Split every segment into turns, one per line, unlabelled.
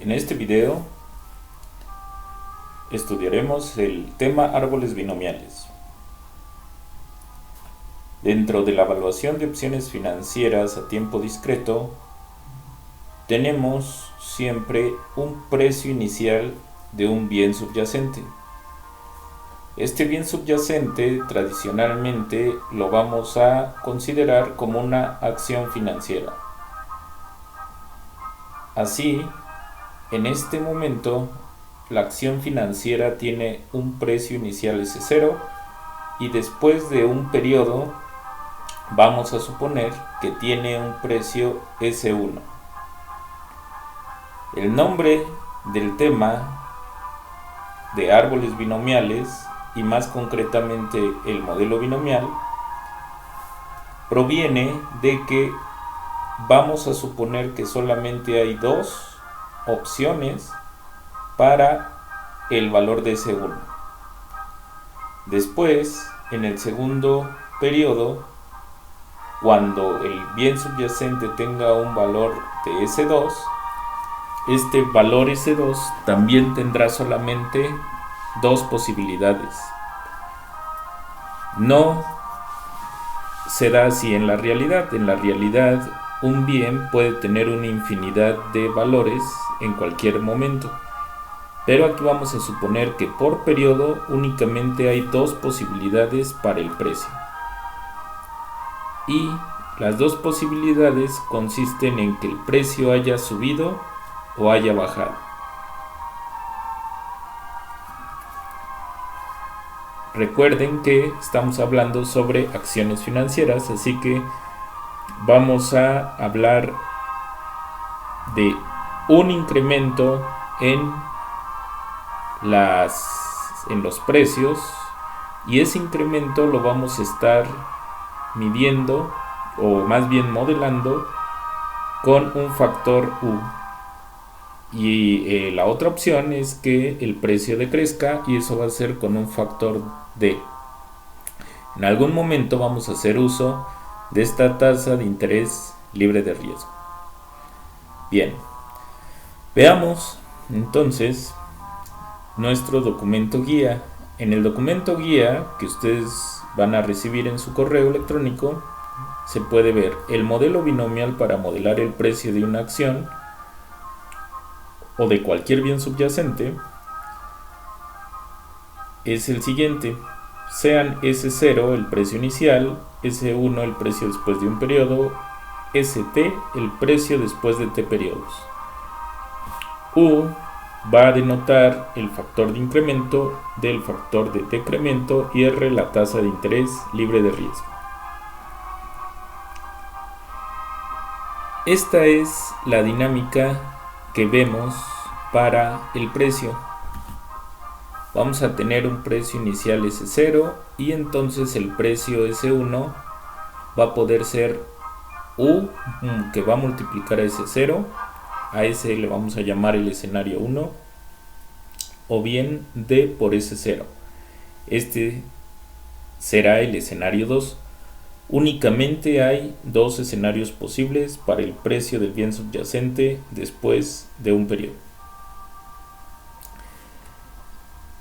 En este video estudiaremos el tema árboles binomiales. Dentro de la evaluación de opciones financieras a tiempo discreto, tenemos siempre un precio inicial de un bien subyacente. Este bien subyacente tradicionalmente lo vamos a considerar como una acción financiera. Así, en este momento, la acción financiera tiene un precio inicial S0 y después de un periodo vamos a suponer que tiene un precio S1. El nombre del tema de árboles binomiales y más concretamente el modelo binomial proviene de que vamos a suponer que solamente hay dos opciones para el valor de S1. Después, en el segundo periodo, cuando el bien subyacente tenga un valor de S2, este valor S2 también tendrá solamente dos posibilidades. No se da así en la realidad. En la realidad, un bien puede tener una infinidad de valores en cualquier momento. Pero aquí vamos a suponer que por periodo únicamente hay dos posibilidades para el precio. Y las dos posibilidades consisten en que el precio haya subido o haya bajado. Recuerden que estamos hablando sobre acciones financieras, así que vamos a hablar de un incremento en los precios, y ese incremento lo vamos a estar midiendo o más bien modelando con un factor U, y la otra opción es que el precio decrezca y eso va a ser con un factor D. En algún momento vamos a hacer uso de esta tasa de interés libre de riesgo. Bien, veamos entonces nuestro documento guía. En el documento guía que ustedes van a recibir en su correo electrónico se puede ver el modelo binomial para modelar el precio de una acción o de cualquier bien subyacente. Es el siguiente: sean S0 el precio inicial, S1 el precio después de un periodo, ST el precio después de T periodos. U va a denotar el factor de incremento del factor de decremento y R la tasa de interés libre de riesgo. Esta es la dinámica que vemos para el precio. Vamos a tener un precio inicial S0 y entonces el precio S1 va a poder ser U, que va a multiplicar a S0. A ese le vamos a llamar el escenario 1, o bien D por S0. Este será el escenario 2. Únicamente hay dos escenarios posibles para el precio del bien subyacente después de un periodo.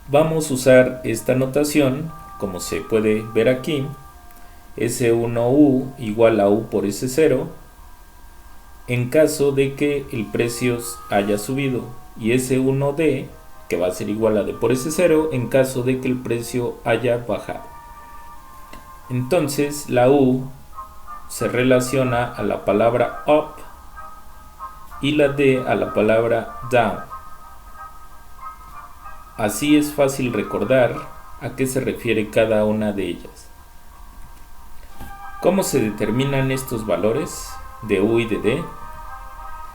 Vamos a usar esta notación, como se puede ver aquí: S1U igual a U por S0 en caso de que el precio haya subido, y S1D, que va a ser igual a D por S0 en caso de que el precio haya bajado. Entonces la U se relaciona a la palabra up y la D a la palabra down. Así es fácil recordar a qué se refiere cada una de ellas. ¿Cómo se determinan estos valores de U y de D?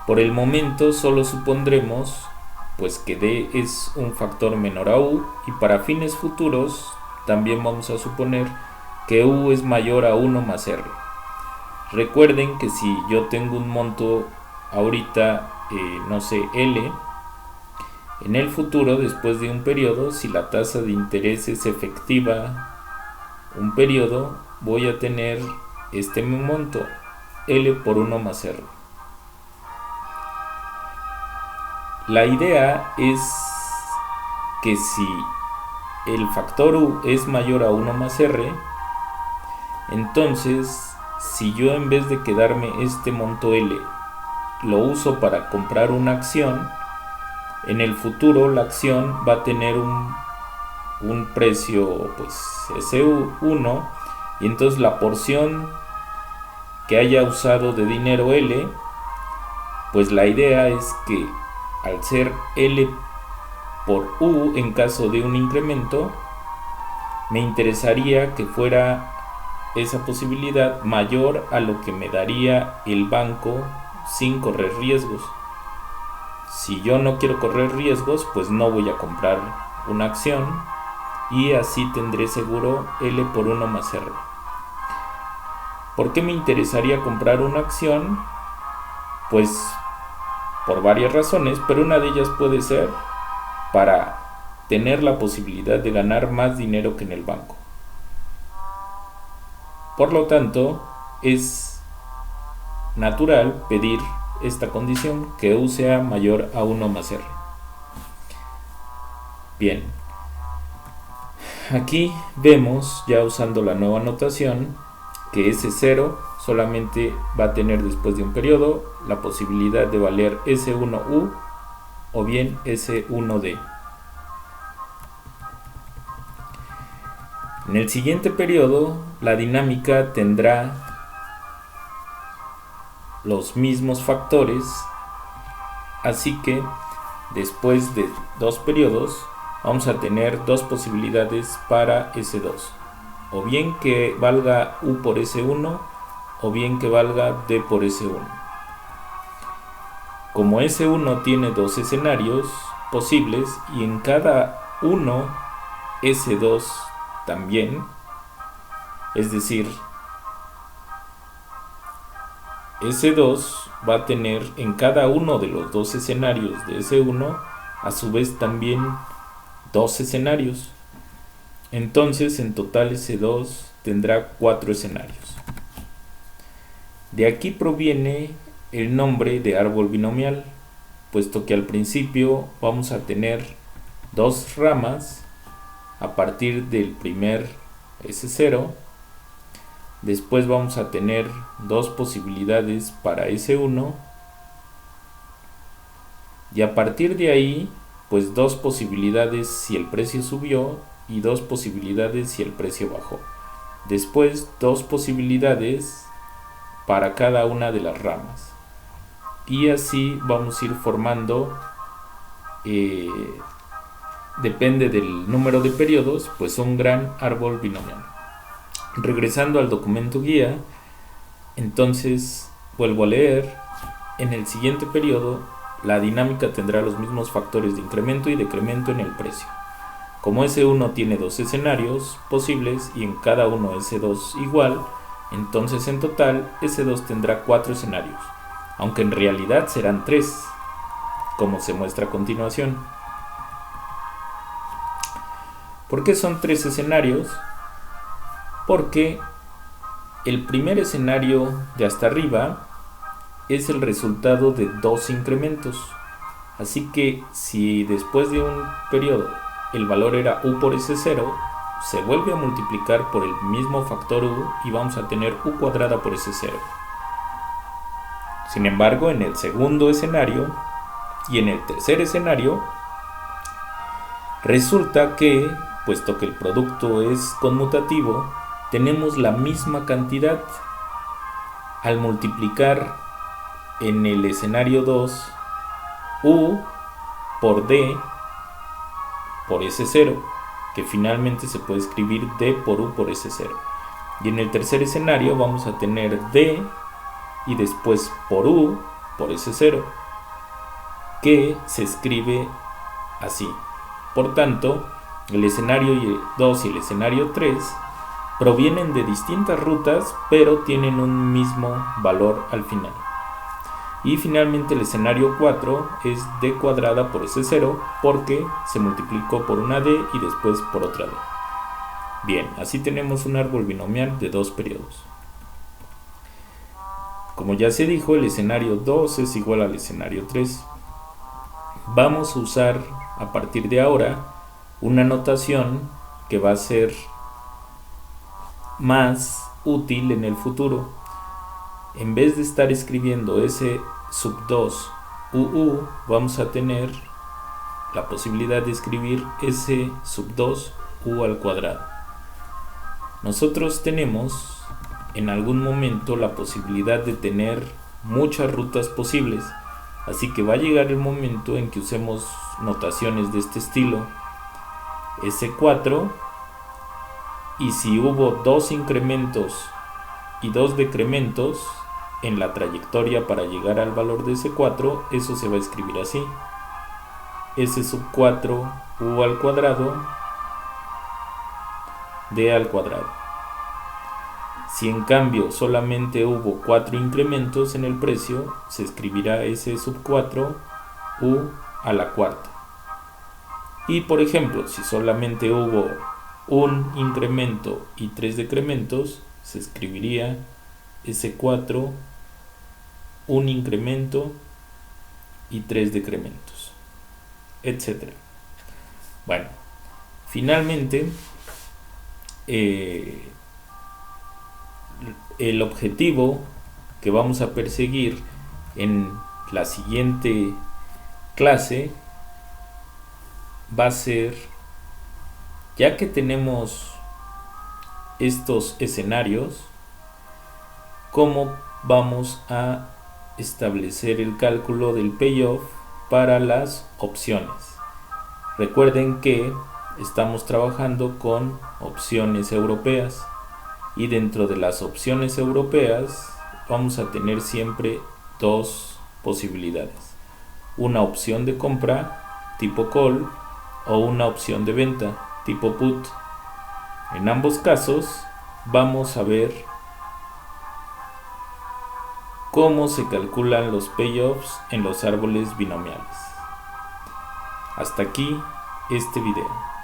Por el momento solo supondremos pues que D es un factor menor a U, y para fines futuros también vamos a suponer que U es mayor a 1 más R. Recuerden que si yo tengo un monto ahorita, no sé, L, en el futuro, después de un periodo, si la tasa de interés es efectiva un periodo, voy a tener este monto L por 1 más R. La idea es que si el factor u es mayor a 1 más r, entonces si yo en vez de quedarme este monto L lo uso para comprar una acción, en el futuro la acción va a tener un precio pues S1, y entonces la porción que haya usado de dinero L, pues la idea es que al ser L por U en caso de un incremento, me interesaría que fuera esa posibilidad mayor a lo que me daría el banco sin correr riesgos. Si yo no quiero correr riesgos, pues no voy a comprar una acción y así tendré seguro L por 1 más R. ¿Por qué me interesaría comprar una acción? Pues por varias razones, pero una de ellas puede ser para tener la posibilidad de ganar más dinero que en el banco. Por lo tanto, es natural pedir esta condición, que U sea mayor a 1 más R. Bien, aquí vemos, ya usando la nueva notación, que S0 solamente va a tener después de un periodo la posibilidad de valer S1U o bien S1D. En el siguiente periodo, la dinámica tendrá los mismos factores, así que después de 2 periodos vamos a tener 2 posibilidades para S2, o bien que valga U por S1 o bien que valga D por S1. Como S1 tiene 2 escenarios posibles y en cada uno S2 también, es decir, S2 va a tener en cada uno de los 2 escenarios de S1 a su vez también 2 escenarios. Entonces en total S2 tendrá 4 escenarios. De aquí proviene el nombre de árbol binomial, puesto que al principio vamos a tener 2 ramas a partir del primer S0. Después vamos a tener 2 posibilidades para S1 y a partir de ahí pues 2 posibilidades si el precio subió y 2 posibilidades si el precio bajó. Después 2 posibilidades para cada una de las ramas y así vamos a ir formando, depende del número de periodos, pues un gran árbol binomial. Regresando al documento guía, entonces vuelvo a leer: en el siguiente periodo la dinámica tendrá los mismos factores de incremento y decremento en el precio. Como S1 tiene 2 escenarios posibles y en cada uno S2 igual, entonces en total S2 tendrá 4 escenarios, aunque en realidad serán 3, como se muestra a continuación. ¿Por qué son 3 escenarios? Porque el primer escenario de hasta arriba es el resultado de 2 incrementos. Así que si después de un periodo el valor era U por S0, se vuelve a multiplicar por el mismo factor U y vamos a tener U cuadrada por S0. Sin embargo, en el segundo escenario y en el tercer escenario, resulta que, puesto que el producto es conmutativo, tenemos la misma cantidad. Al multiplicar en el escenario 2 U por D por S0, que finalmente se puede escribir D por U por S0. Y en el tercer escenario vamos a tener D y después por U por S0, que se escribe así. Por tanto, el escenario 2 y el escenario 3 provienen de distintas rutas, pero tienen un mismo valor al final. Y finalmente el escenario 4 es D cuadrada por S0, porque se multiplicó por una D y después por otra D. Bien, así tenemos un árbol binomial de 2 periodos. Como ya se dijo, el escenario 2 es igual al escenario 3. vamos a usar a partir de ahora una notación que va a ser más útil en el futuro. En vez de estar escribiendo S sub 2 UU, vamos a tener la posibilidad de escribir S sub 2 U al cuadrado. Nosotros tenemos en algún momento la posibilidad de tener muchas rutas posibles, así que va a llegar el momento en que usemos notaciones de este estilo: S4, y si hubo 2 incrementos y 2 decrementos en la trayectoria para llegar al valor de S4, eso se va a escribir así: S sub 4 U al cuadrado D al cuadrado. Si en cambio solamente hubo 4 incrementos en el precio, se escribirá S sub 4 U a la cuarta. Y por ejemplo, si solamente hubo un incremento y 3 decrementos, se escribiría S4 un incremento y 3 decrementos, etc. Bueno, finalmente el objetivo que vamos a perseguir en la siguiente clase va a ser, ya que tenemos estos escenarios, cómo vamos a establecer el cálculo del payoff para las opciones. Recuerden que estamos trabajando con opciones europeas, y dentro de las opciones europeas vamos a tener siempre dos posibilidades: una opción de compra tipo call o una opción de venta tipo put. En ambos casos vamos a ver cómo se calculan los payoffs en los árboles binomiales. Hasta aquí este video.